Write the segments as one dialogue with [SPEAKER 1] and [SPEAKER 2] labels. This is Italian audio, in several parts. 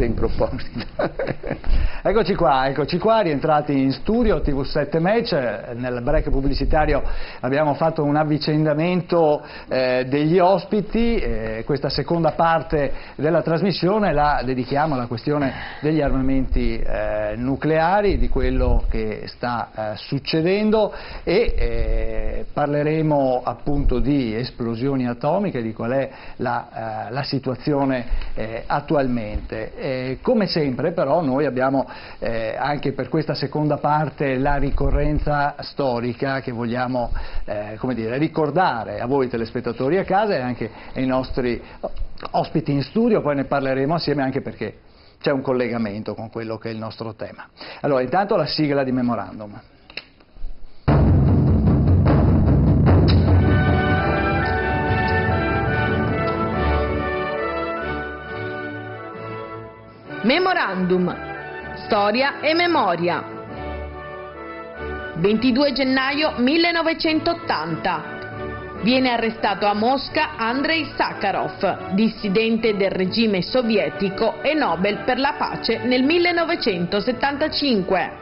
[SPEAKER 1] cose in proposito.
[SPEAKER 2] Eccoci qua, rientrati in studio, TV7 Match. Nel break pubblicitario abbiamo fatto un avvicendamento degli ospiti. Questa seconda parte della trasmissione la dedichiamo alla questione degli armamenti nucleari, di quello che sta succedendo, e parleremo appunto di esplosioni atomiche, di qual è la situazione attualmente. Come sempre però noi abbiamo anche per questa seconda parte la ricorrenza storica che vogliamo come dire, ricordare a voi telespettatori a casa e anche ai nostri ospiti in studio. Poi ne parleremo assieme, anche perché c'è un collegamento con quello che è il nostro tema. Allora, intanto la sigla di Memorandum.
[SPEAKER 3] Memorandum, storia e memoria. 22 gennaio 1980. Viene arrestato a Mosca Andrei Sakharov, dissidente del regime sovietico e Nobel per la pace nel 1975.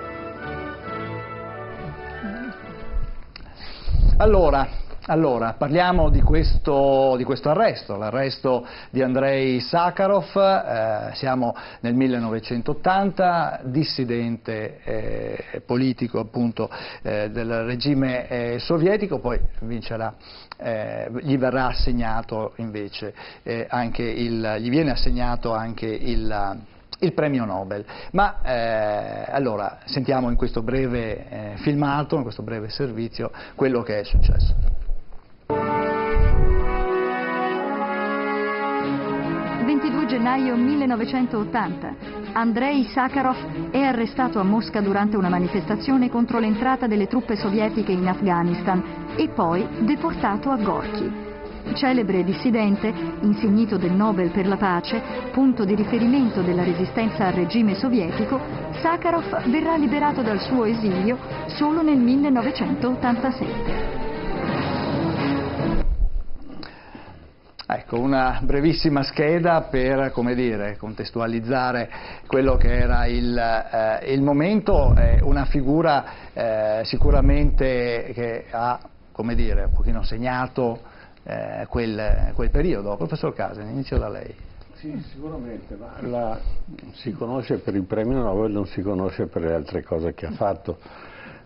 [SPEAKER 2] Allora, parliamo di questo arresto, l'arresto di Andrei Sakharov. Siamo nel 1980, dissidente politico appunto del regime sovietico, poi gli verrà assegnato invece gli viene assegnato anche il premio Nobel. Ma allora sentiamo in questo breve filmato, in questo breve servizio, quello che è successo.
[SPEAKER 4] 22 gennaio 1980. Andrei Sakharov è arrestato a Mosca durante una manifestazione contro l'entrata delle truppe sovietiche in Afghanistan e poi deportato a Gorky. Celebre dissidente, insignito del Nobel per la pace, punto di riferimento della resistenza al regime sovietico, Sakharov verrà liberato dal suo esilio solo nel 1987.
[SPEAKER 2] Ecco, una brevissima scheda per, come dire, contestualizzare quello che era il momento. Una figura sicuramente che ha, come dire, un pochino segnato quel periodo. Professor Casen, inizio da lei.
[SPEAKER 5] Sì, sicuramente, ma si conosce per il premio Nobel, non si conosce per le altre cose che ha fatto.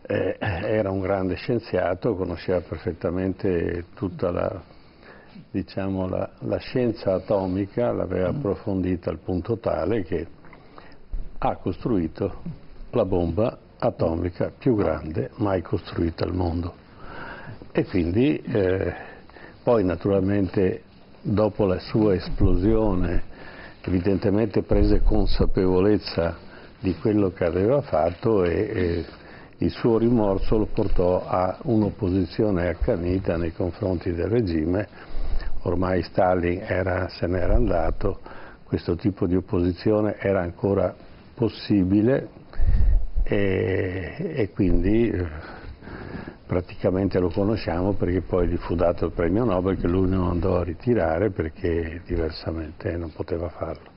[SPEAKER 5] Era un grande scienziato, conosceva perfettamente tutta la scienza atomica, l'aveva approfondita al punto tale che ha costruito la bomba atomica più grande mai costruita al mondo. E quindi poi naturalmente dopo la sua esplosione evidentemente prese consapevolezza di quello che aveva fatto e il suo rimorso lo portò a un'opposizione accanita nei confronti del regime. Ormai Stalin se n'era andato, questo tipo di opposizione era ancora possibile e quindi praticamente lo conosciamo perché poi gli fu dato il premio Nobel, che lui non andò a ritirare perché diversamente non poteva farlo.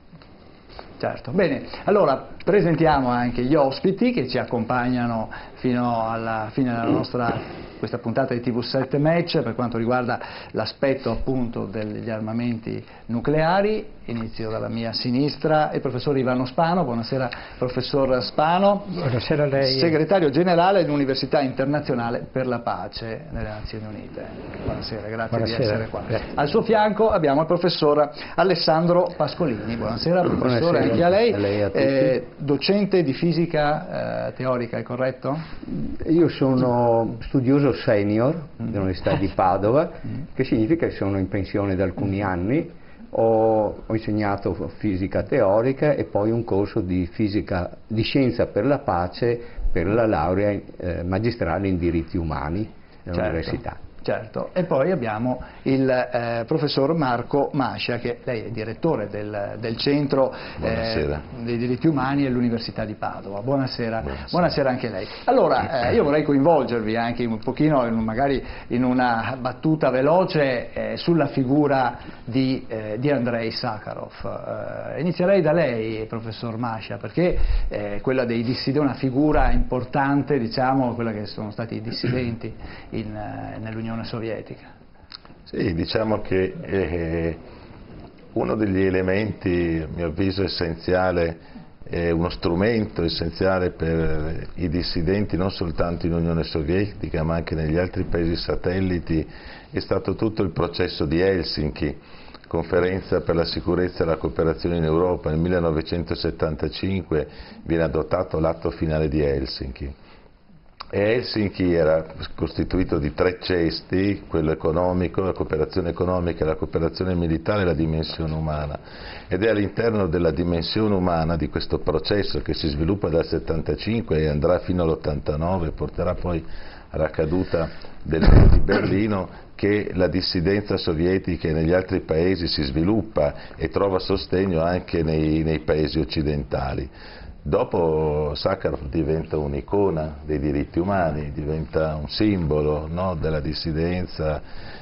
[SPEAKER 2] Certo, bene, allora presentiamo anche gli ospiti che ci accompagnano fino alla fine della nostra questa puntata di TV7 Match per quanto riguarda l'aspetto appunto degli armamenti nucleari. Inizio dalla mia sinistra il professor Ivano Spano. Buonasera professor Spano.
[SPEAKER 6] Buonasera a lei.
[SPEAKER 2] Segretario generale dell'Università Internazionale per la Pace delle Nazioni Unite. Buonasera, grazie di essere qua. Al suo fianco abbiamo il professor Alessandro Pascolini. Buonasera professore, anche a lei. Docente di fisica teorica, è corretto?
[SPEAKER 1] Io sono studioso senior dell'Università di Padova, che significa che sono in pensione da alcuni anni. Ho insegnato fisica teorica e poi un corso di scienza per la pace per la laurea magistrale in diritti umani all'università.
[SPEAKER 2] Certo, e poi abbiamo il professor Marco Mascia, che lei è direttore del Centro dei diritti umani all'Università di Padova. Buonasera. Buonasera anche lei. Allora, io vorrei coinvolgervi anche un pochino, magari in una battuta veloce, sulla figura di Andrei Sacharov. Inizierei da lei, professor Mascia, perché quella dei dissidenti, una figura importante, diciamo, quella che sono stati i dissidenti nell'Unione Sovietica.
[SPEAKER 6] Sì, diciamo che uno degli elementi, a mio avviso, essenziale, uno strumento essenziale per i dissidenti non soltanto in Unione Sovietica ma anche negli altri paesi satelliti è stato tutto il processo di Helsinki, Conferenza per la sicurezza e la cooperazione in Europa. Nel 1975 viene adottato l'atto finale di Helsinki. E Helsinki era costituito di 3 cesti, quello economico, la cooperazione economica, la cooperazione militare e la dimensione umana. Ed è all'interno della dimensione umana di questo processo che si sviluppa dal 75 e andrà fino all'89, porterà poi alla caduta del muro di Berlino, che la dissidenza sovietica negli altri paesi si sviluppa e trova sostegno anche nei paesi occidentali. Dopo Sacharov diventa un'icona dei diritti umani, diventa un simbolo, no, della dissidenza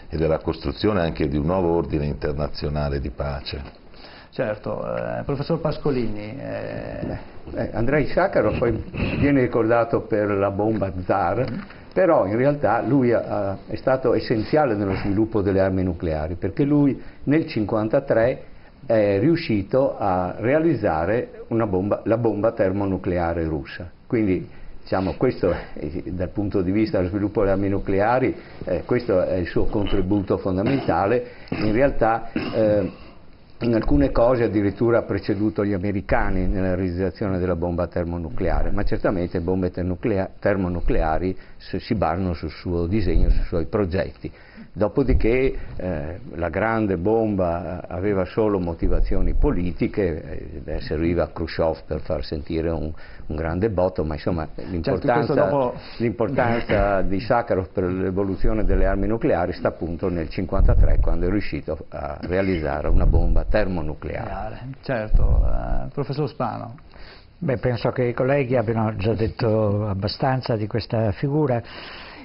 [SPEAKER 6] e della costruzione anche di un nuovo ordine internazionale di pace.
[SPEAKER 2] Certo, professor Pascolini.
[SPEAKER 1] Andrei Sacharov poi viene ricordato per la bomba Tsar, però in realtà lui è stato essenziale nello sviluppo delle armi nucleari, perché lui nel 1953 è riuscito a realizzare la bomba termonucleare russa. Quindi diciamo, questo dal punto di vista dello sviluppo delle armi nucleari, questo è il suo contributo fondamentale. In realtà in alcune cose addirittura ha preceduto gli americani nella realizzazione della bomba termonucleare, ma certamente bombe termonucleari si basano sul suo disegno, sui suoi progetti. Dopodiché la grande bomba aveva solo motivazioni politiche, serviva a Khrushchev per far sentire un grande botto, ma insomma l'importanza di Sacharov per l'evoluzione delle armi nucleari sta appunto nel 1953, quando è riuscito a realizzare una bomba termonucleare.
[SPEAKER 2] Certo, professor Spano.
[SPEAKER 7] Beh, penso che i colleghi abbiano già detto abbastanza di questa figura.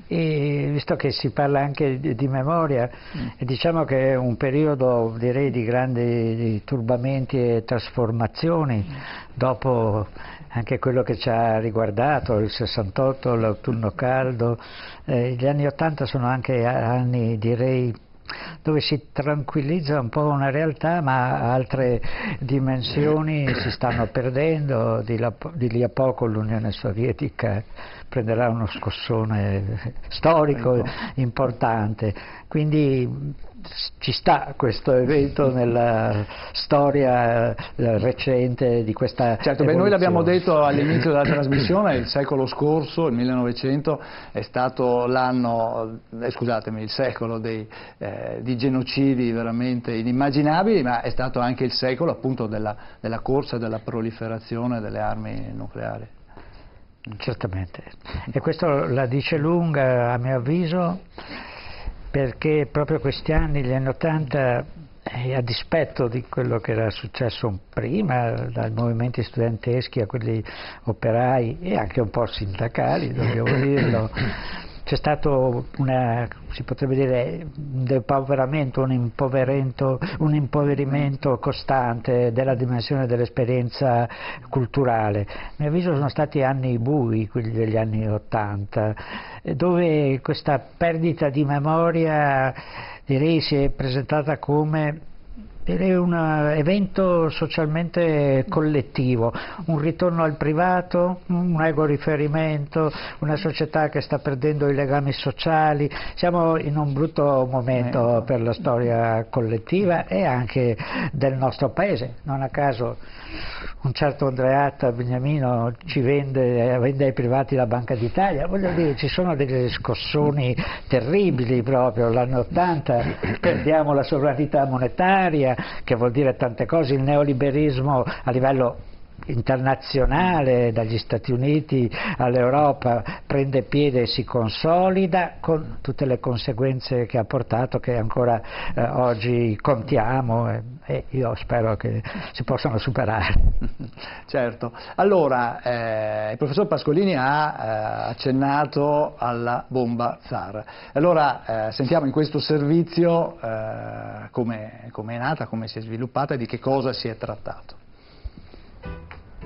[SPEAKER 7] E visto che si parla anche di memoria, diciamo che è un periodo, direi, di grandi turbamenti e trasformazioni, dopo anche quello che ci ha riguardato, il 68, l'autunno caldo. Gli anni 80 sono anche anni, direi, dove si tranquillizza un po' una realtà, ma altre dimensioni si stanno perdendo. Di lì a poco l'Unione Sovietica prenderà uno scossone storico importante, quindi ci sta questo evento nella storia recente di questa
[SPEAKER 2] Certo, beh, noi l'abbiamo detto all'inizio della trasmissione, il secolo scorso, il 1900, è stato l'anno, scusatemi, il secolo di genocidi veramente inimmaginabili, ma è stato anche il secolo appunto della corsa e della proliferazione delle armi nucleari.
[SPEAKER 7] Certamente, e questo la dice lunga a mio avviso, perché proprio questi anni, gli anni 80, a dispetto di quello che era successo prima, dai movimenti studenteschi a quelli operai e anche un po' sindacali, dobbiamo dirlo, c'è stato si potrebbe dire, un depauperamento, un impoverimento costante della dimensione dell'esperienza culturale. A mio avviso sono stati anni bui, quelli degli anni 80, dove questa perdita di memoria, direi, si è presentata come un evento socialmente collettivo, un ritorno al privato, un ego riferimento, una società che sta perdendo i legami sociali. Siamo in un brutto momento per la storia collettiva e anche del nostro paese. Non a caso un certo Andreatta Beniamino vende ai privati la Banca d'Italia. Voglio dire, ci sono degli scossoni terribili proprio. L'anno 80 perdiamo la sovranità monetaria, che vuol dire tante cose, il neoliberismo a livello internazionale dagli Stati Uniti all'Europa prende piede e si consolida, con tutte le conseguenze che ha portato, che ancora oggi contiamo, e io spero che si possano superare.
[SPEAKER 2] Certo. Allora, il professor Pascolini ha accennato alla bomba Tsar. Allora sentiamo in questo servizio come è nata, come si è sviluppata e di che cosa si è trattato.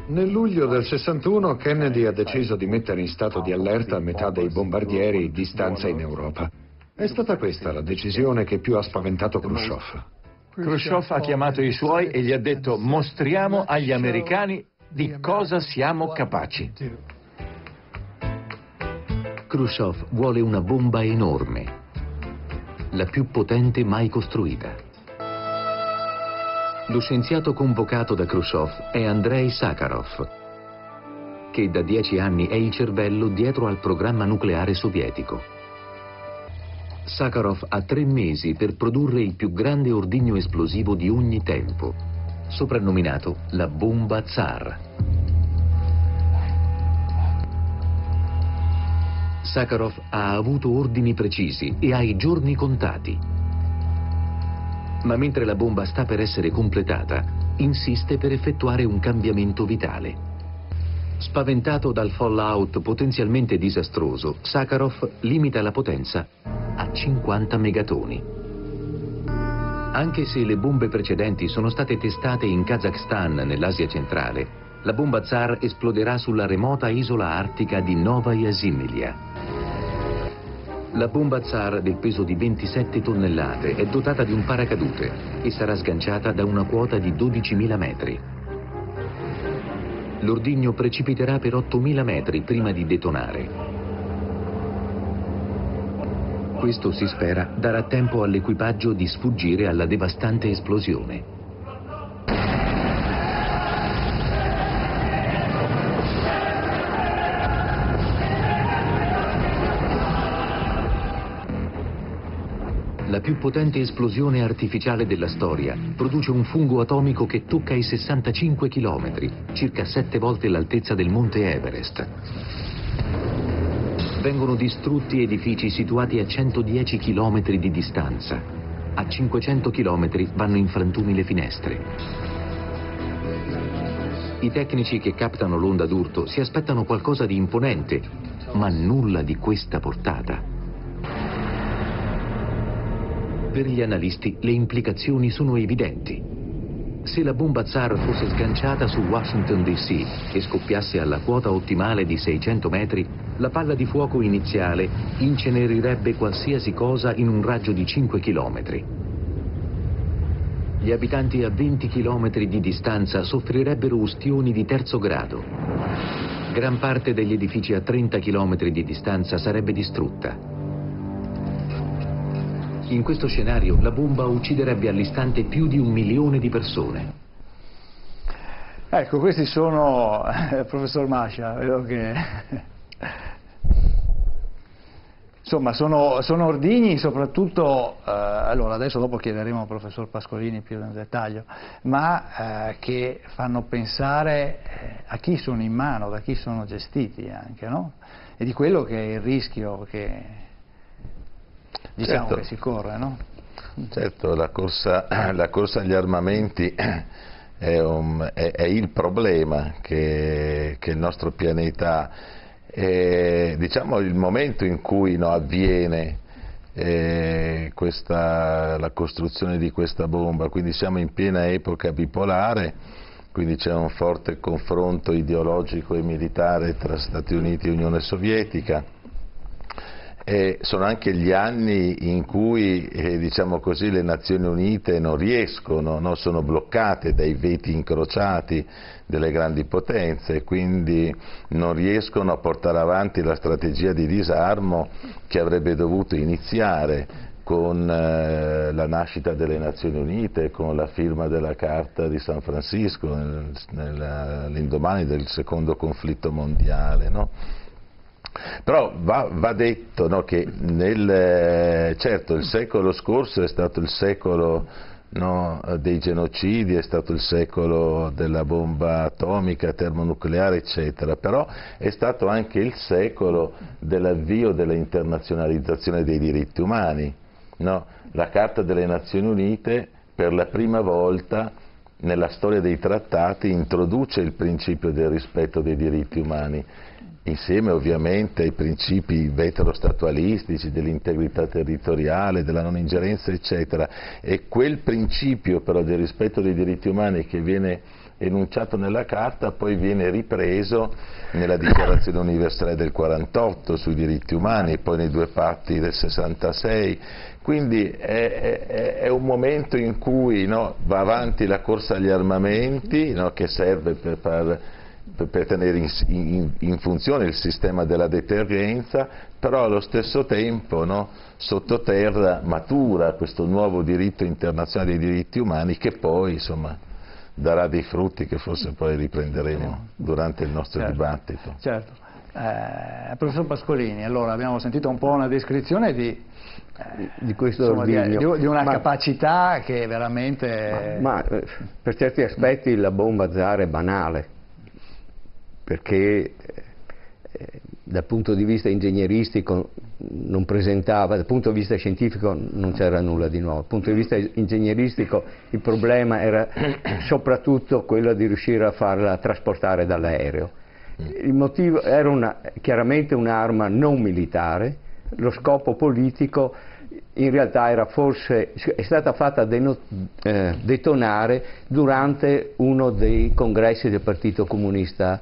[SPEAKER 8] Nel luglio del 61 Kennedy ha deciso di mettere in stato di allerta metà dei bombardieri di stanza in Europa. È stata questa la decisione che più ha spaventato Khrushchev.
[SPEAKER 9] Khrushchev ha chiamato i suoi e gli ha detto: mostriamo agli americani di cosa siamo capaci.
[SPEAKER 10] Khrushchev vuole una bomba enorme, la più potente mai costruita. Lo scienziato convocato da Khrushchev è Andrei Sakharov, che da 10 anni è il cervello dietro al programma nucleare sovietico. Sakharov ha 3 mesi per produrre il più grande ordigno esplosivo di ogni tempo, soprannominato la bomba Tsar. Sakharov ha avuto ordini precisi e ha i giorni contati. Ma mentre la bomba sta per essere completata, insiste per effettuare un cambiamento vitale. Spaventato dal fallout potenzialmente disastroso, Sakharov limita la potenza a 50 megatoni. Anche se le bombe precedenti sono state testate in Kazakhstan, nell'Asia centrale, la bomba Tsar esploderà sulla remota isola artica di Novaya Zemlya. La bomba Tsar, del peso di 27 tonnellate, è dotata di un paracadute e sarà sganciata da una quota di 12.000 metri. L'ordigno precipiterà per 8.000 metri prima di detonare. Questo, si spera, darà tempo all'equipaggio di sfuggire alla devastante esplosione. La più potente esplosione artificiale della storia produce un fungo atomico che tocca i 65 km, circa 7 volte l'altezza del monte Everest. Vengono distrutti edifici situati a 110 km di distanza. A 500 km vanno in frantumi le finestre. I tecnici che captano l'onda d'urto si aspettano qualcosa di imponente, ma nulla di questa portata. Per gli analisti le implicazioni sono evidenti. Se la bomba Tsar fosse sganciata su Washington DC e scoppiasse alla quota ottimale di 600 metri, la palla di fuoco iniziale incenerirebbe qualsiasi cosa in un raggio di 5 km. Gli abitanti a 20 km di distanza soffrirebbero ustioni di 3° grado. Gran parte degli edifici a 30 km di distanza sarebbe distrutta. In questo scenario la bomba ucciderebbe all'istante più di 1 milione di persone.
[SPEAKER 2] Ecco, questi sono, professor Mascia, vedo che... Insomma, sono ordigni soprattutto, allora adesso dopo chiederemo al professor Pascolini più nel dettaglio, ma che fanno pensare a chi sono in mano, da chi sono gestiti anche, no? E di quello che è il rischio che... diciamo, certo, che si corre, no?
[SPEAKER 6] Certo, la corsa agli armamenti è il problema che il nostro pianeta, diciamo, il momento in cui avviene la costruzione di questa bomba, quindi siamo in piena epoca bipolare, quindi c'è un forte confronto ideologico e militare tra Stati Uniti e Unione Sovietica. Sono anche gli anni in cui, diciamo così, le Nazioni Unite non riescono, no? Sono bloccate dai veti incrociati delle grandi potenze e quindi non riescono a portare avanti la strategia di disarmo che avrebbe dovuto iniziare con la nascita delle Nazioni Unite, con la firma della Carta di San Francisco all'indomani del secondo conflitto mondiale, no? Però va detto, no, che certo il secolo scorso è stato il secolo no, dei genocidi, è stato il secolo della bomba atomica, termonucleare, eccetera, però è stato anche il secolo dell'avvio della internazionalizzazione dei diritti umani. No? La Carta delle Nazioni Unite per la prima volta nella storia dei trattati introduce il principio del rispetto dei diritti umani, insieme ovviamente ai principi veterostatualistici dell'integrità territoriale, della non ingerenza, eccetera. E quel principio però del rispetto dei diritti umani che viene enunciato nella Carta poi viene ripreso nella Dichiarazione Universale del 48 sui diritti umani e poi nei due patti del 66. Quindi è un momento in cui, no, va avanti la corsa agli armamenti, no, che serve per tenere in funzione il sistema della deterrenza, però allo stesso tempo, no, sottoterra matura questo nuovo diritto internazionale dei diritti umani che poi, insomma, darà dei frutti che forse poi riprenderemo durante il nostro dibattito.
[SPEAKER 2] Certo. Professor Pascolini, allora abbiamo sentito un po' una descrizione di
[SPEAKER 1] questo
[SPEAKER 2] insomma, di una capacità che veramente...
[SPEAKER 1] Ma per certi aspetti la bomba zar è banale, perché dal punto di vista ingegneristico non presentava, dal punto di vista scientifico non c'era nulla di nuovo, dal punto di vista ingegneristico il problema era soprattutto quello di riuscire a farla trasportare dall'aereo. Il motivo era chiaramente un'arma non militare, lo scopo politico in realtà è stata fatta detonare durante uno dei congressi del Partito Comunista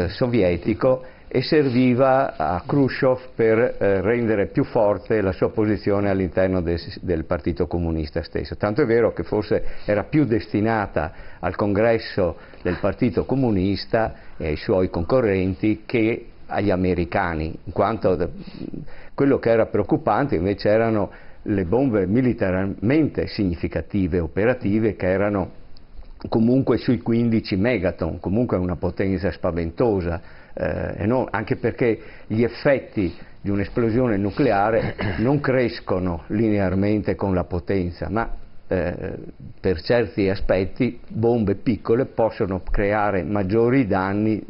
[SPEAKER 1] sovietico e serviva a Khrushchev per rendere più forte la sua posizione all'interno del Partito Comunista stesso. Tanto è vero che forse era più destinata al congresso del Partito Comunista e ai suoi concorrenti che agli americani, in quanto quello che era preoccupante invece erano le bombe militarmente significative, operative, che erano comunque sui 15 megaton, comunque una potenza spaventosa, anche perché gli effetti di un'esplosione nucleare non crescono linearmente con la potenza, ma per certi aspetti bombe piccole possono creare maggiori danni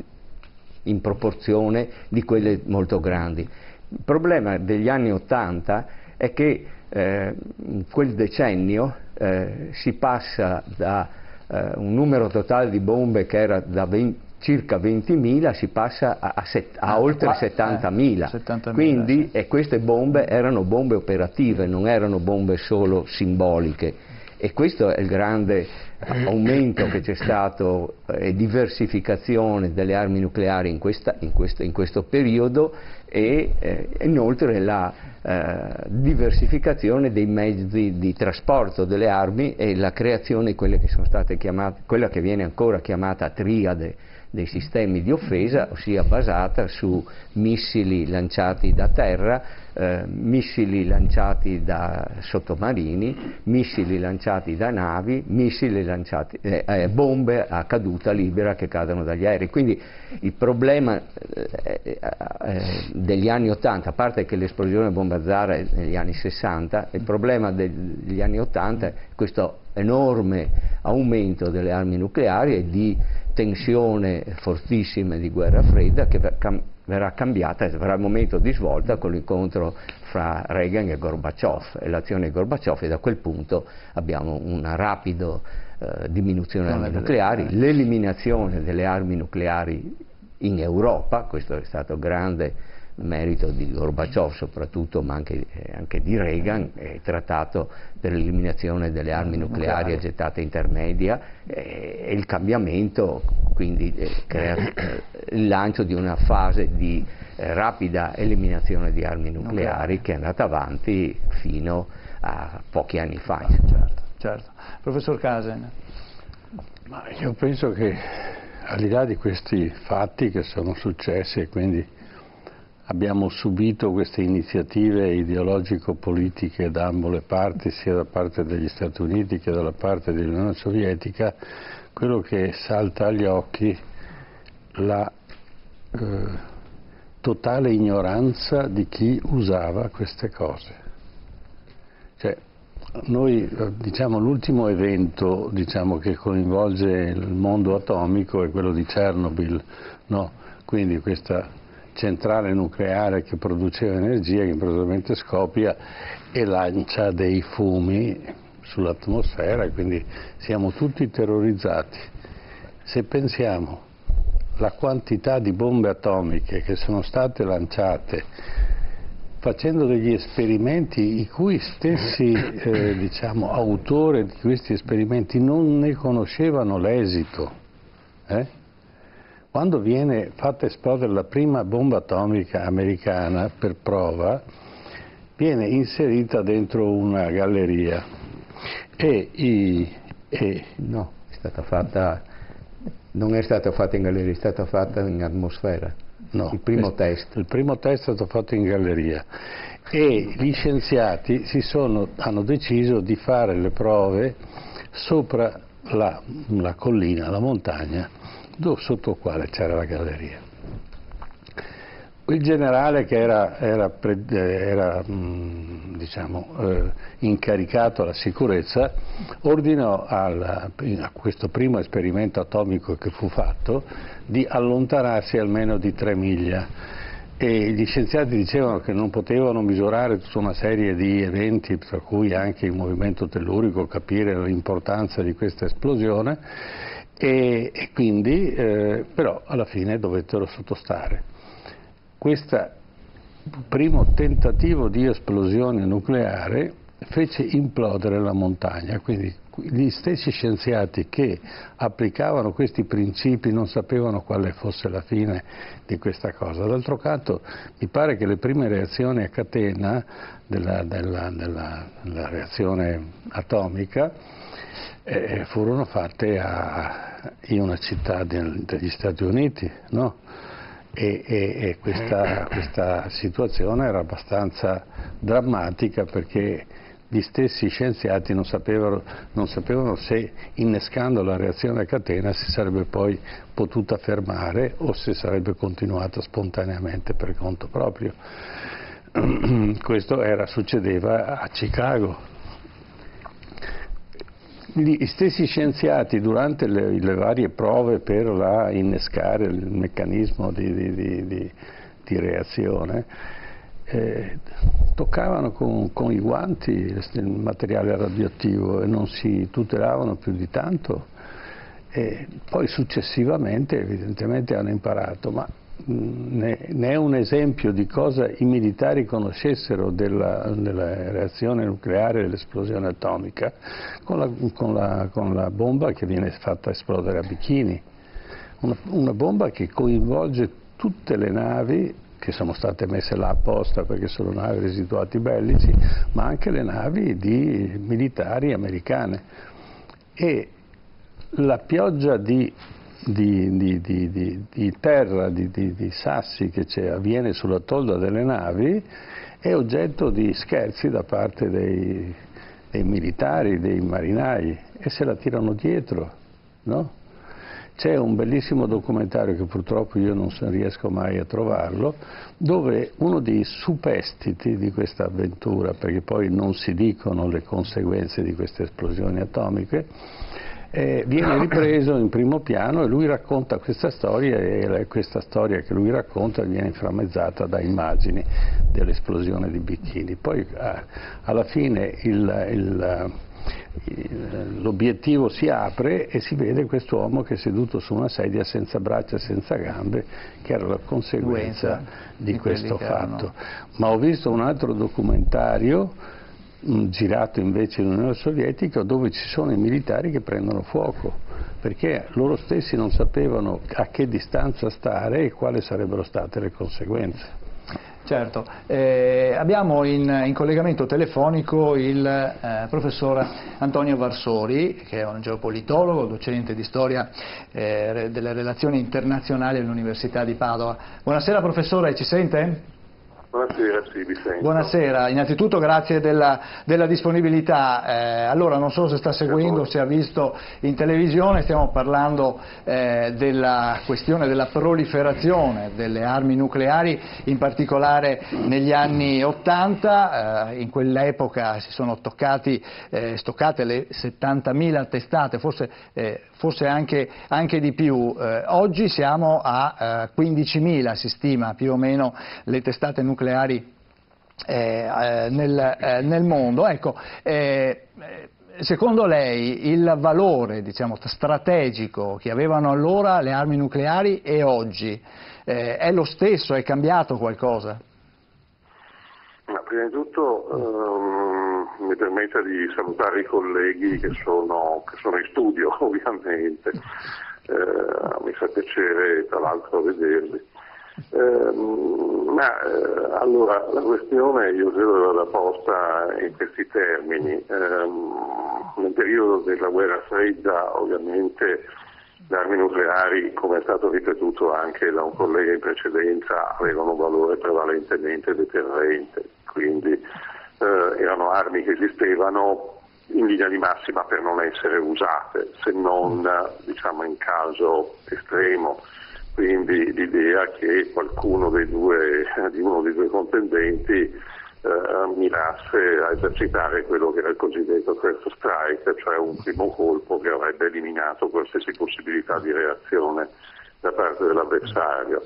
[SPEAKER 1] in proporzione di quelle molto grandi. Il problema degli anni 80 è che in quel decennio si passa da un numero totale di bombe che era da circa 20.000, si passa a oltre 70.000. Quindi queste bombe erano bombe operative, non erano bombe solo simboliche. E questo è il grande aumento che c'è stato e diversificazione delle armi nucleari in questo periodo e inoltre la diversificazione dei mezzi di trasporto delle armi e la creazione di quelle che sono state chiamate, quella che viene ancora chiamata triade dei sistemi di offesa, ossia basata su missili lanciati da terra, missili lanciati da sottomarini, missili lanciati da navi, missili lanciati, bombe a caduta libera che cadono dagli aerei. Quindi il problema degli anni 80, a parte che l'esplosione bomba zar è negli anni 60, il problema degli anni 80 è questo enorme aumento delle armi nucleari e di tensione fortissima di guerra fredda che verrà cambiata, verrà il momento di svolta con l'incontro fra Reagan e Gorbaciov e l'azione di Gorbaciov, e da quel punto abbiamo una rapida diminuzione delle armi nucleari, l'eliminazione delle armi nucleari in Europa. Questo è stato grande merito di Gorbaciov soprattutto, ma anche di Reagan, il trattato per l'eliminazione delle armi nucleari a gettata intermedia e il cambiamento, quindi il lancio di una fase di rapida eliminazione di armi nucleari che è andata avanti fino a pochi anni fa.
[SPEAKER 2] Certo. Professor Casen.
[SPEAKER 5] Ma io penso che al di là di questi fatti che sono successi e quindi abbiamo subito queste iniziative ideologico-politiche da ambo le parti, sia da parte degli Stati Uniti che dalla parte dell'Unione Sovietica, quello che salta agli occhi la totale ignoranza di chi usava queste cose. Cioè, noi, diciamo, l'ultimo evento, diciamo, che coinvolge il mondo atomico è quello di Chernobyl, no? Quindi questa centrale nucleare che produceva energia, che improvvisamente scoppia e lancia dei fumi sull'atmosfera, quindi siamo tutti terrorizzati. Se pensiamo alla quantità di bombe atomiche che sono state lanciate facendo degli esperimenti i cui stessi diciamo, autori di questi esperimenti non ne conoscevano l'esito, quando viene fatta esplodere la prima bomba atomica americana per prova, viene inserita dentro una galleria
[SPEAKER 1] no, è stata fatta, non è stata fatta in galleria, è stata fatta in atmosfera.
[SPEAKER 5] No,
[SPEAKER 1] il primo test
[SPEAKER 5] è stato fatto in galleria e gli scienziati hanno deciso di fare le prove sopra la collina, la montagna, sotto il quale c'era la galleria. Il generale che era diciamo, incaricato alla sicurezza ordinò a questo primo esperimento atomico che fu fatto di allontanarsi almeno di 3 miglia e gli scienziati dicevano che non potevano misurare tutta una serie di eventi, tra cui anche il movimento tellurico, capire l'importanza di questa esplosione e quindi però alla fine dovettero sottostare. Questo primo tentativo di esplosione nucleare fece implodere la montagna, quindi gli stessi scienziati che applicavano questi principi non sapevano quale fosse la fine di questa cosa. D'altro canto mi pare che le prime reazioni a catena della reazione atomica furono fatte in una città degli Stati Uniti, no? E questa situazione era abbastanza drammatica perché gli stessi scienziati non sapevano se innescando la reazione a catena si sarebbe poi potuta fermare o se sarebbe continuata spontaneamente per conto proprio. Questo succedeva a Chicago. Gli stessi scienziati durante le varie prove per innescare il meccanismo di reazione toccavano con i guanti il materiale radioattivo e non si tutelavano più di tanto e poi successivamente evidentemente hanno imparato, ma ne è un esempio di cosa i militari conoscessero della reazione nucleare e dell'esplosione atomica con la bomba che viene fatta esplodere a Bikini, una bomba che coinvolge tutte le navi che sono state messe là apposta perché sono navi residuati bellici, ma anche le navi militari americane, e la pioggia di terra, di sassi che avviene sulla tolda delle navi è oggetto di scherzi da parte dei militari, dei marinai, e se la tirano dietro, no? C'è un bellissimo documentario che purtroppo io non riesco mai a trovarlo, dove uno dei superstiti di questa avventura, perché poi non si dicono le conseguenze di queste esplosioni atomiche, viene ripreso in primo piano e lui racconta questa storia, e questa storia che lui racconta viene inframmezzata da immagini dell'esplosione di Bikini. Poi alla fine l'obiettivo si apre e si vede quest'uomo che è seduto su una sedia senza braccia e senza gambe, che era la conseguenza di questo fatto. Ma ho visto un altro documentario girato invece in Unione Sovietica, dove ci sono i militari che prendono fuoco perché loro stessi non sapevano a che distanza stare e quali sarebbero state le conseguenze.
[SPEAKER 2] Certo, abbiamo in collegamento telefonico il professor Antonio Varsori, che è un geopolitologo, docente di storia delle relazioni internazionali all'Università di Padova. Buonasera professore, ci sente?
[SPEAKER 11] Buonasera, sì, vi sento.
[SPEAKER 2] Buonasera, innanzitutto grazie della disponibilità. Allora, non so se sta seguendo, se ha visto in televisione, stiamo parlando della questione della proliferazione delle armi nucleari, in particolare negli anni '80, in quell'epoca si sono stoccate le 70.000 testate, forse anche di più. Oggi siamo a 15.000, si stima più o meno, le testate nucleari nel mondo. Ecco, secondo lei il valore, diciamo, strategico che avevano allora le armi nucleari e oggi è lo stesso, è cambiato qualcosa?
[SPEAKER 11] Ma prima di tutto mi permetta di salutare i colleghi che sono in studio, ovviamente. Mi fa piacere tra l'altro vederli. Allora, la questione io credo vada posta in questi termini. Nel periodo della guerra fredda, ovviamente, le armi nucleari, come è stato ripetuto anche da un collega in precedenza, avevano un valore prevalentemente deterrente, quindi erano armi che esistevano in linea di massima per non essere usate, se non, diciamo, in caso estremo. Quindi l'idea che qualcuno di uno dei due contendenti mirasse a esercitare quello che era il cosiddetto first strike, cioè un primo colpo che avrebbe eliminato qualsiasi possibilità di reazione da parte dell'avversario.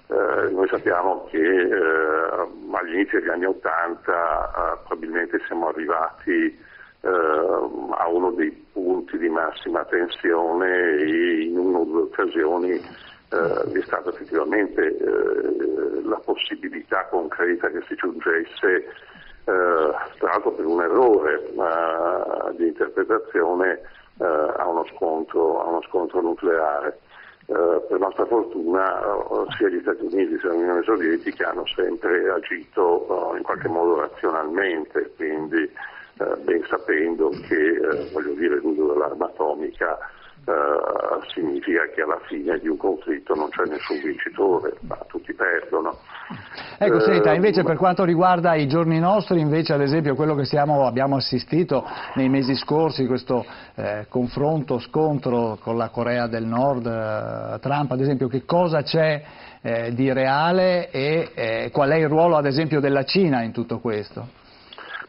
[SPEAKER 11] Noi sappiamo che agli inizi degli anni *80 probabilmente siamo arrivati a uno dei punti di massima tensione e in una o due occasioni vi è stata effettivamente la possibilità concreta che si giungesse, tra l'altro per un errore di interpretazione, a uno scontro nucleare. Per nostra fortuna sia gli Stati Uniti sia l'Unione Sovietica hanno sempre agito in qualche modo razionalmente, quindi ben sapendo che l'uso dell'arma atomica significa che alla fine di un conflitto non c'è nessun vincitore, ma tutti perdono.
[SPEAKER 2] Ecco, senta, invece per quanto riguarda i giorni nostri, invece ad esempio quello che abbiamo assistito nei mesi scorsi, questo confronto, scontro con la Corea del Nord, Trump ad esempio, che cosa c'è di reale e qual è il ruolo ad esempio della Cina in tutto questo?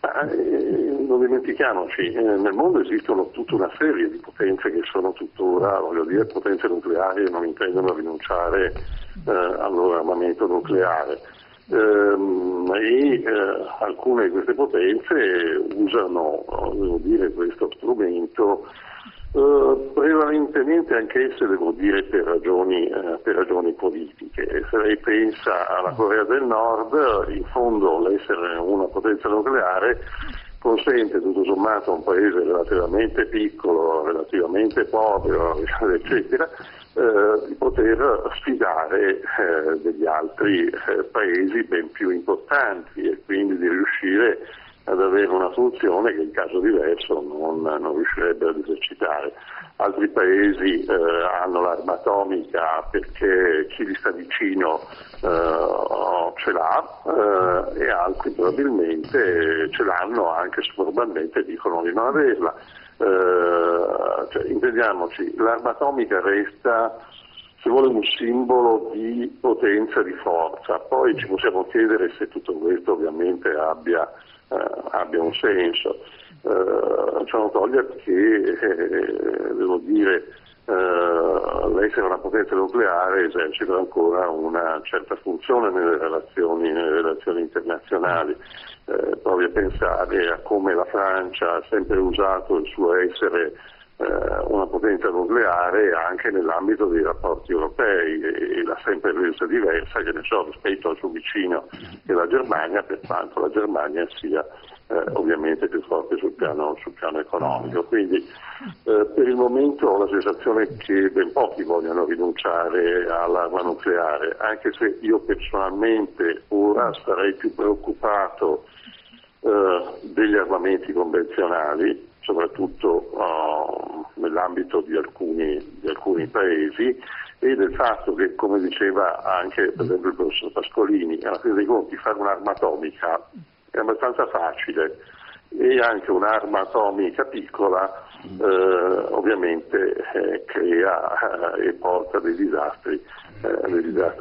[SPEAKER 11] Non dimentichiamoci, nel mondo esistono tutta una serie di potenze che sono tuttora, potenze nucleari e non intendono rinunciare al loro armamento nucleare. Alcune di queste potenze usano questo strumento prevalentemente anch'esse, devo dire, per ragioni politiche. Se lei pensa alla Corea del Nord, in fondo l'essere una potenza nucleare consente tutto sommato a un paese relativamente piccolo, relativamente povero, eccetera, di poter sfidare degli altri paesi ben più importanti e quindi di riuscire ad avere una funzione che in caso diverso non riuscirebbero ad esercitare. Altri paesi hanno l'arma atomica perché chi gli sta vicino ce l'ha e altri probabilmente ce l'hanno anche se probabilmente dicono di non averla. Intendiamoci, l'arma atomica resta, se vuole, un simbolo di potenza, di forza. Poi ci possiamo chiedere se tutto questo ovviamente abbia un senso. Ciò non toglie che, devo dire, l'essere una potenza nucleare esercita ancora una certa funzione nelle relazioni internazionali. Provi a pensare a come la Francia ha sempre usato il suo essere una potenza nucleare anche nell'ambito dei rapporti europei e l'ha sempre resa diversa, che ne so, rispetto al suo vicino che è la Germania, per quanto la Germania sia ovviamente più forte sul piano economico. Quindi per il momento ho la sensazione che ben pochi vogliano rinunciare all'arma nucleare, anche se io personalmente ora sarei più preoccupato degli armamenti convenzionali, soprattutto nell'ambito di alcuni paesi, e del fatto che, come diceva anche per esempio il professor Pascolini, alla fine dei conti fare un'arma atomica è abbastanza facile, e anche un'arma atomica piccola ovviamente crea e porta dei disastri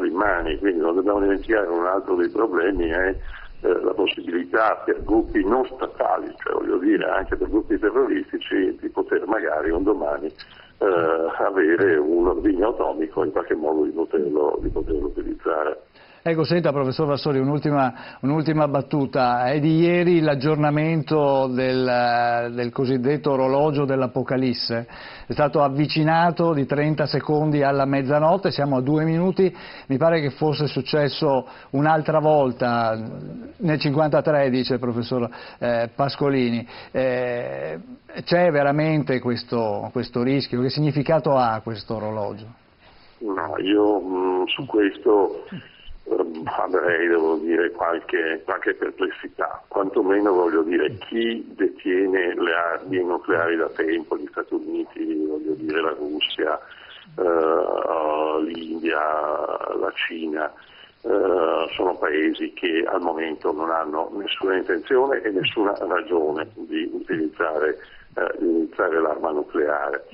[SPEAKER 11] immani, quindi non dobbiamo dimenticare un altro dei problemi è la possibilità per gruppi non statali, cioè voglio dire anche per gruppi terroristici, di poter magari un domani avere un ordigno atomico, in qualche modo di poterlo utilizzare.
[SPEAKER 2] Ecco, senta professor Vassori, un'ultima battuta. È di ieri l'aggiornamento del cosiddetto orologio dell'Apocalisse. È stato avvicinato di 30 secondi alla mezzanotte, siamo a 2 minuti. Mi pare che fosse successo un'altra volta, nel 1953, dice il professor Pascolini. C'è veramente questo rischio? Che significato ha questo orologio?
[SPEAKER 11] No, io su questo avrei, devo dire, qualche perplessità, quantomeno voglio dire chi detiene le armi nucleari da tempo, gli Stati Uniti, voglio dire la Russia, l'India, la Cina, sono paesi che al momento non hanno nessuna intenzione e nessuna ragione di utilizzare l'arma nucleare.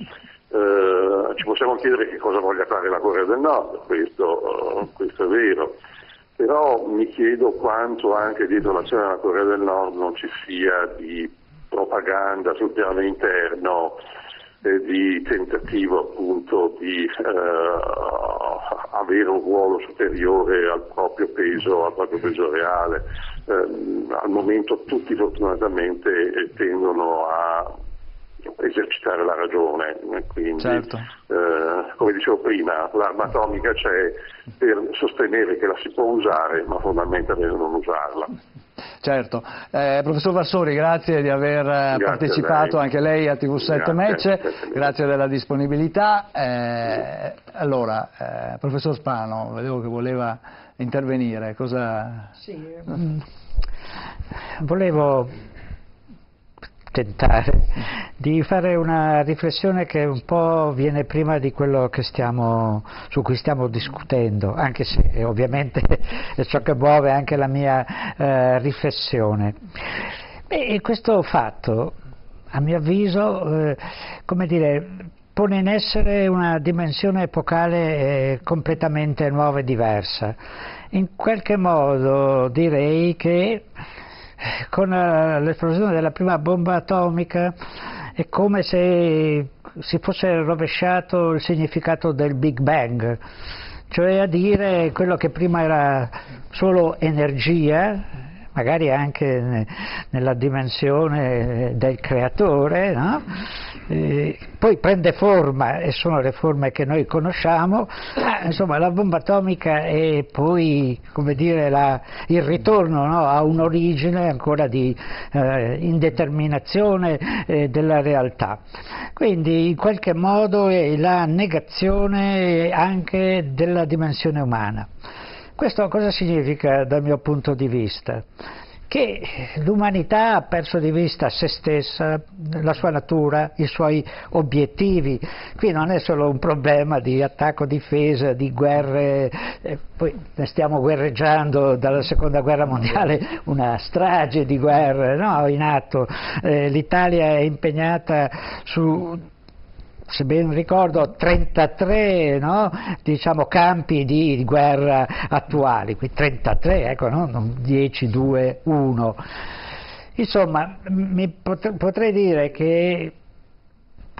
[SPEAKER 11] Ci possiamo chiedere che cosa voglia fare la Corea del Nord, questo è vero, però mi chiedo quanto anche dietro l'azione della Corea del Nord non ci sia di propaganda sul piano interno, di tentativo appunto di avere un ruolo superiore al proprio peso reale. Al momento tutti fortunatamente tendono a esercitare la ragione, quindi
[SPEAKER 2] certo.
[SPEAKER 11] Come dicevo prima, l'arma atomica c'è per sostenere che la si può usare, ma fondamentalmente non usarla.
[SPEAKER 2] Certo, professor Vassori, grazie di aver partecipato anche lei a TV7 Match, grazie della disponibilità. Allora, professor Spano, vedevo che voleva intervenire, cosa...
[SPEAKER 7] Sì, volevo tentare di fare una riflessione che un po' viene prima di quello che su cui stiamo discutendo, anche se ovviamente è ciò che muove anche la mia riflessione. E questo fatto, a mio avviso, come dire, pone in essere una dimensione epocale completamente nuova e diversa. In qualche modo direi che con l'esplosione della prima bomba atomica è come se si fosse rovesciato il significato del Big Bang, cioè a dire quello che prima era solo energia, magari anche nella dimensione del creatore, no? Poi prende forma e sono le forme che noi conosciamo, insomma la bomba atomica è poi, come dire, il ritorno, no? A un'origine ancora di indeterminazione della realtà. Quindi in qualche modo è la negazione anche della dimensione umana. Questo cosa significa dal mio punto di vista? Che l'umanità ha perso di vista se stessa, la sua natura, i suoi obiettivi. Qui non è solo un problema di attacco-difesa, di guerre, poi ne stiamo guerreggiando dalla seconda guerra mondiale, una strage di guerre, no, in atto. L'Italia è impegnata su, se ben ricordo, 33 no? Diciamo, campi di guerra attuali, qui 33, ecco, no? Non 10, 2, 1. Insomma, potrei dire che,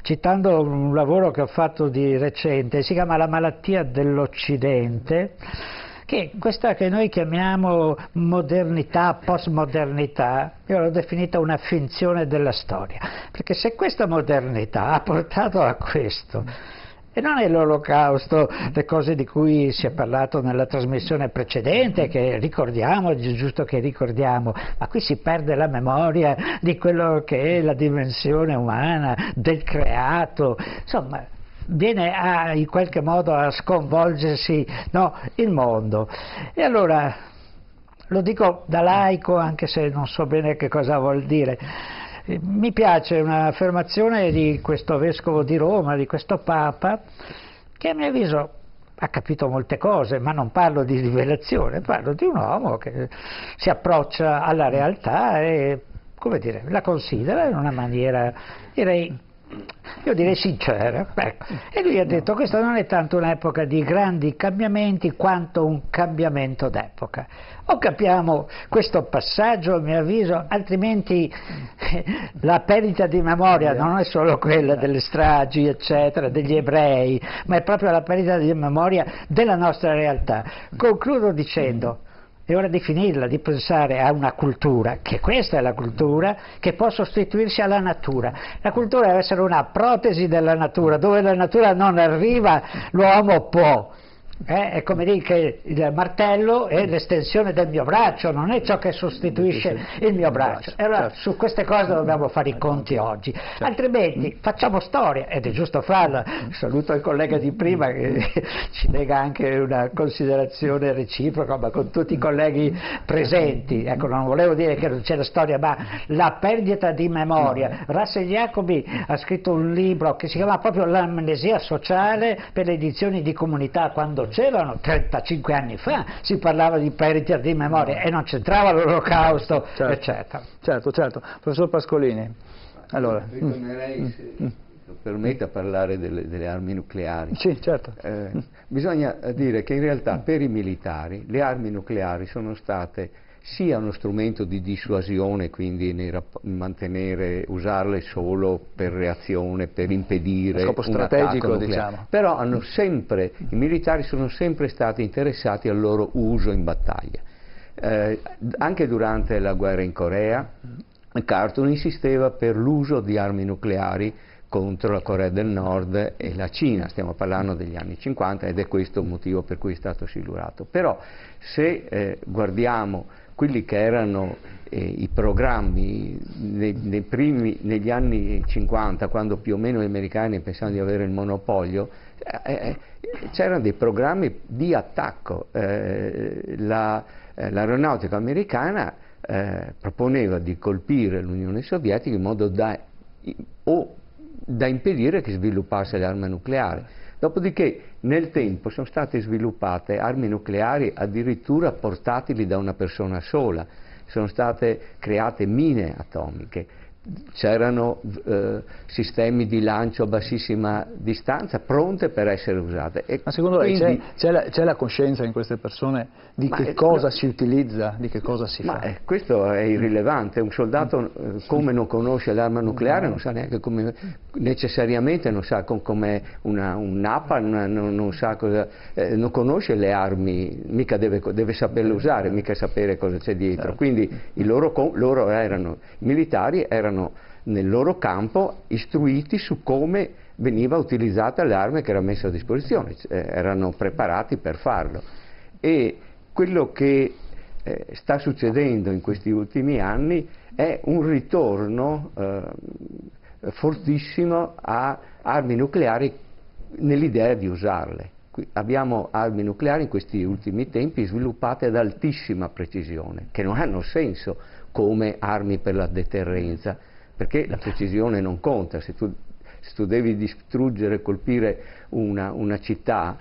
[SPEAKER 7] citando un lavoro che ho fatto di recente, si chiama La malattia dell'Occidente, che questa che noi chiamiamo modernità, postmodernità, io l'ho definita una finzione della storia, perché se questa modernità ha portato a questo, e non è l'Olocausto, le cose di cui si è parlato nella trasmissione precedente, che ricordiamo, è giusto che ricordiamo, ma qui si perde la memoria di quello che è la dimensione umana, del creato, insomma, viene in qualche modo a sconvolgersi, no, il mondo. E allora, lo dico da laico, anche se non so bene che cosa vuol dire, mi piace un'affermazione di questo vescovo di Roma, di questo Papa, che a mio avviso ha capito molte cose, ma non parlo di rivelazione, parlo di un uomo che si approccia alla realtà e, come dire, la considera in una maniera, io direi sincera. Ecco. E lui ha detto: questa non è tanto un'epoca di grandi cambiamenti quanto un cambiamento d'epoca. O capiamo questo passaggio, a mio avviso, altrimenti la perdita di memoria non è solo quella delle stragi, eccetera, degli ebrei, ma è proprio la perdita di memoria della nostra realtà. Concludo dicendo: è ora di finirla, di pensare a una cultura, che questa è la cultura, che può sostituirsi alla natura. La cultura deve essere una protesi della natura, dove la natura non arriva, l'uomo può. È come dire che il martello è l'estensione del mio braccio, non è ciò che sostituisce il mio braccio. E allora su queste cose dobbiamo fare i conti oggi, altrimenti facciamo storia, ed è giusto farla. Saluto il collega di prima che ci lega anche una considerazione reciproca, ma con tutti i colleghi presenti. Ecco, non volevo dire che non c'è la storia, ma la perdita di memoria. Russell Jacoby ha scritto un libro che si chiama proprio L'amnesia sociale per le edizioni di Comunità. Quando c'erano 35 anni fa si parlava di perdita di memoria e non c'entrava l'olocausto, eccetera.
[SPEAKER 2] Certo. Professor Pascolini, allora
[SPEAKER 1] ritornerei, se lo permetta, a parlare delle armi nucleari.
[SPEAKER 2] Sì, certo.
[SPEAKER 1] Bisogna dire che in realtà per i militari le armi nucleari sono state sia uno strumento di dissuasione, quindi mantenere, usarle solo per reazione, per impedire
[SPEAKER 2] scopo strategico, diciamo.
[SPEAKER 1] Però i militari sono sempre stati interessati al loro uso in battaglia. Anche durante la guerra in Corea, Carter insisteva per l'uso di armi nucleari contro la Corea del Nord e la Cina. Stiamo parlando degli anni 50 ed è questo il motivo per cui è stato silurato. Però se guardiamo quelli che erano i programmi negli anni 50, quando più o meno gli americani pensavano di avere il monopolio, c'erano dei programmi di attacco. L'aeronautica americana proponeva di colpire l'Unione Sovietica in modo da impedire che sviluppasse l'arma nucleare. Dopodiché nel tempo sono state sviluppate armi nucleari addirittura portatili da una persona sola, sono state create mine atomiche, c'erano sistemi di lancio a bassissima distanza pronte per essere usate.
[SPEAKER 2] Ma secondo lei c'è la coscienza in queste persone di che cosa si utilizza, di che cosa si fa?
[SPEAKER 1] Questo è irrilevante. Un soldato come non conosce l'arma nucleare non sa neanche come, necessariamente non sa com'è un napalm, non sa cosa, non conosce le armi, mica deve saperle usare, mica sapere cosa c'è dietro. Quindi i militari erano nel loro campo istruiti su come veniva utilizzata l'arma che era messa a disposizione, erano preparati per farlo. E quello che sta succedendo in questi ultimi anni è un ritorno fortissimo a armi nucleari nell'idea di usarle. Abbiamo armi nucleari in questi ultimi tempi sviluppate ad altissima precisione, che non hanno senso come armi per la deterrenza, perché la precisione non conta. Se tu devi distruggere, colpire una città,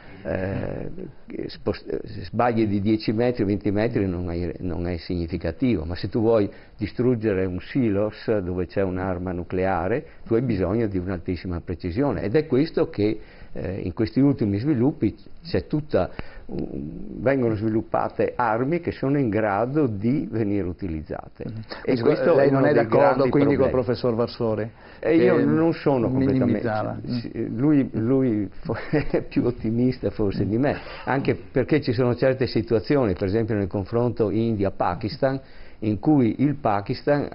[SPEAKER 1] sbagli di 10 metri, 20 metri non è significativo, ma se tu vuoi distruggere un silos dove c'è un'arma nucleare, tu hai bisogno di un'altissima precisione, ed è questo che in questi ultimi sviluppi vengono sviluppate armi che sono in grado di venire utilizzate.
[SPEAKER 2] E questo lei non è d'accordo quindi con il professor Varsori?
[SPEAKER 1] Io non sono completamente. Lui è più ottimista forse di me, anche perché ci sono certe situazioni, per esempio nel confronto India-Pakistan, in cui il Pakistan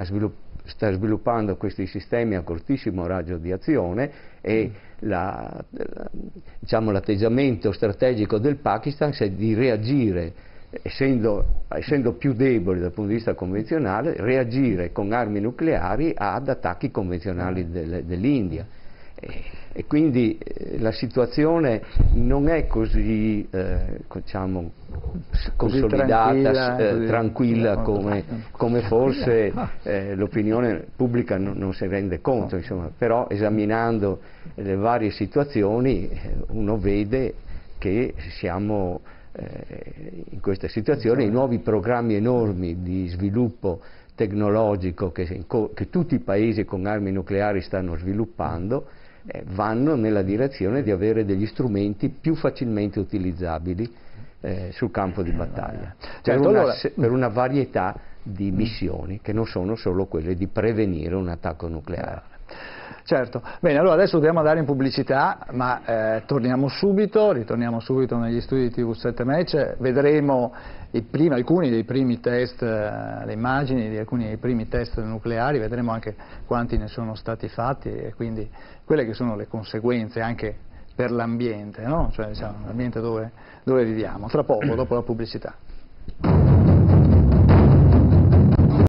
[SPEAKER 1] sta sviluppando questi sistemi a cortissimo raggio di azione e l'atteggiamento strategico del Pakistan è di reagire, essendo più debole dal punto di vista convenzionale, reagire con armi nucleari ad attacchi convenzionali dell'India. E quindi la situazione non è così consolidata, tranquilla come forse l'opinione pubblica non si rende conto, insomma. Però esaminando le varie situazioni uno vede che siamo in questa situazione. I nuovi programmi enormi di sviluppo tecnologico che tutti i paesi con armi nucleari stanno sviluppando vanno nella direzione di avere degli strumenti più facilmente utilizzabili sul campo di battaglia, per una varietà di missioni che non sono solo quelle di prevenire un attacco nucleare.
[SPEAKER 2] Certo, bene, allora adesso dobbiamo andare in pubblicità, ma ritorniamo subito negli studi di TV7 Match, vedremo alcuni dei primi test, le immagini di alcuni dei primi test nucleari, vedremo anche quanti ne sono stati fatti e quindi quelle che sono le conseguenze anche per l'ambiente, no? Cioè diciamo, l'ambiente dove viviamo. Tra poco, dopo la pubblicità.